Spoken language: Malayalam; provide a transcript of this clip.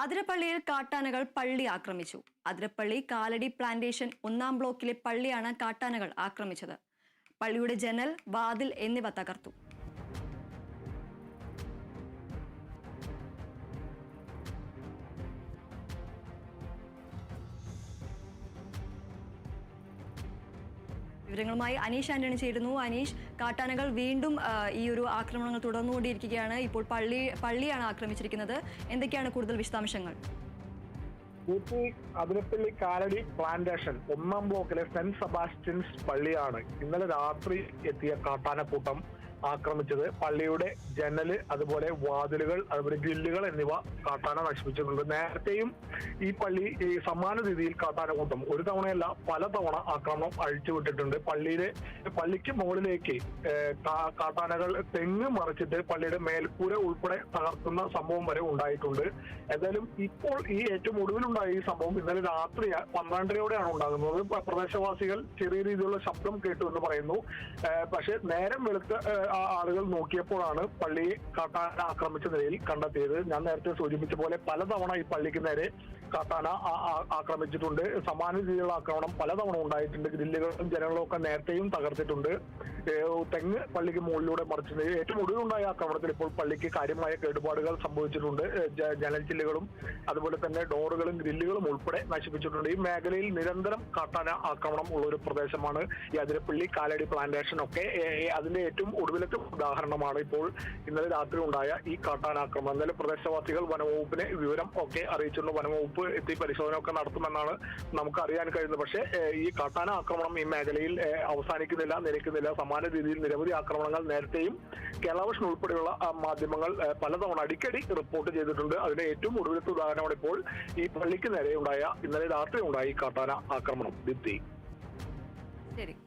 അതിരപ്പള്ളിയിൽ കാട്ടാനകൾ പള്ളി ആക്രമിച്ചു. അതിരപ്പള്ളി കാലടി പ്ലാന്റേഷൻ 1-ാം ബ്ലോക്കിലെ പള്ളിയാണ് കാട്ടാനകൾ ആക്രമിച്ചത്. പള്ളിയുടെ ജനൽ, വാതിൽ എന്നിവ തകർത്തു. വിവരങ്ങളുമായി അനീഷ് ആന്റണി ചേരുന്നു. അനീഷ്, കാട്ടാനകൾ വീണ്ടും ഈ ഒരു ആക്രമണങ്ങൾ തുടർന്നുകൊണ്ടിരിക്കുകയാണ്. ഇപ്പോൾ പള്ളിയാണ് ആക്രമിച്ചിരിക്കുന്നത്. എന്തൊക്കെയാണ് കൂടുതൽ വിശദാംശങ്ങൾ? അതിരപ്പള്ളി കാലടി പ്ലാന്റേഷൻ 1-ാം ബ്ലോക്കിലെ സെന്റ് സെബാസ്റ്റ്യൻസ് പള്ളിയാണ് ഇന്നലെ രാത്രി എത്തിയ കാട്ടാനക്കൂട്ടം ആക്രമിച്ചത്. പള്ളിയുടെ ജനല്, അതുപോലെ വാതിലുകൾ, അതുപോലെ ഗ്രില്ലുകൾ എന്നിവ കാട്ടാന നശിപ്പിച്ചിട്ടുണ്ട്. നേരത്തെയും ഈ സമാന രീതിയിൽ കാട്ടാനക്കൂട്ടം ഒരു തവണയല്ല പല തവണ ആക്രമണം അഴിച്ചുവിട്ടിട്ടുണ്ട്. പള്ളിക്ക് മുകളിലേക്ക് കാട്ടാനകൾ തെങ്ങ് മറിച്ചിട്ട് പള്ളിയുടെ മേൽക്കൂര ഉൾപ്പെടെ തകർക്കുന്ന സംഭവം വരെ ഉണ്ടായിട്ടുണ്ട്. എന്തായാലും ഇപ്പോൾ ഈ ഏറ്റവും ഒടുവിലുണ്ടായ ഈ സംഭവം ഇന്നലെ രാത്രി 12:30യോടെയാണ് ഉണ്ടാകുന്നത്. പ്രദേശവാസികൾ ചെറിയ രീതിയിലുള്ള ശബ്ദം കേട്ടു എന്ന് പറയുന്നു. പക്ഷെ നേരം വെളുത്ത ആളുകൾ നോക്കിയപ്പോഴാണ് പള്ളിയെ കാട്ടാന ആക്രമിച്ച നിലയിൽ കണ്ടെത്തിയത്. ഞാൻ നേരത്തെ സൂചിപ്പിച്ച പോലെ പലതവണ ഈ പള്ളിക്ക് നേരെ കാട്ടാന ആക്രമിച്ചിട്ടുണ്ട്. സമാന രീതിയിലുള്ള ആക്രമണം പലതവണ ഉണ്ടായിട്ടുണ്ട്. ഗ്രില്ലുകളും ജനങ്ങളും ഒക്കെ നേരത്തെയും തകർത്തിട്ടുണ്ട്. തെങ്ങ് പള്ളിക്ക് മുകളിലൂടെ മറിച്ചത്. ഏറ്റവും ഒടുവിലുണ്ടായ ആക്രമണത്തിൽ ഇപ്പോൾ പള്ളിക്ക് കാര്യമായ കേടുപാടുകൾ സംഭവിച്ചിട്ടുണ്ട്. ജനൽ ചില്ലുകളും അതുപോലെ തന്നെ ഡോറുകളും ഗ്രില്ലുകളും ഉൾപ്പെടെ നശിപ്പിച്ചിട്ടുണ്ട്. ഈ മേഖലയിൽ നിരന്തരം കാട്ടാന ആക്രമണം ഉള്ള ഒരു പ്രദേശമാണ് ഈ അതിരപ്പള്ളി കാലടി പ്ലാന്റേഷൻ ഒക്കെ. അതിന്റെ ഏറ്റവും ഒടുവിലത്തെ ഉദാഹരണമാണ് ഇപ്പോൾ ഇന്നലെ രാത്രി ഉണ്ടായ ഈ കാട്ടാനാക്രമണം. എന്നാലും പ്രദേശവാസികൾ വനവകുപ്പിനെ വിവരം ഒക്കെ അറിയിച്ചിട്ടുണ്ട്. വനവകുപ്പ് എത്തി പരിശോധന ഒക്കെ നടത്തുമെന്നാണ് നമുക്ക് അറിയാൻ കഴിയുന്നത്. പക്ഷേ ഈ കാട്ടാന ആക്രമണം ഈ മേഖലയിൽ അവസാനിക്കുന്നില്ല, നിലയ്ക്കുന്നില്ല. സമാന രീതിയിൽ നിരവധി ആക്രമണങ്ങൾ നേരത്തെയും കേരള വിഷൻ ഉൾപ്പെടെയുള്ള മാധ്യമങ്ങൾ പലതവണ അടിക്കടി റിപ്പോർട്ട് ചെയ്തിട്ടുണ്ട്. അതിന്റെ ഏറ്റവും ഒടുവിലത്തെ ഉദാഹരണമാണ് ഇപ്പോൾ ഈ പള്ളിക്ക് നേരെ ഇന്നലെ രാത്രി ഉണ്ടായ ഈ കാട്ടാന ആക്രമണം. ശരി.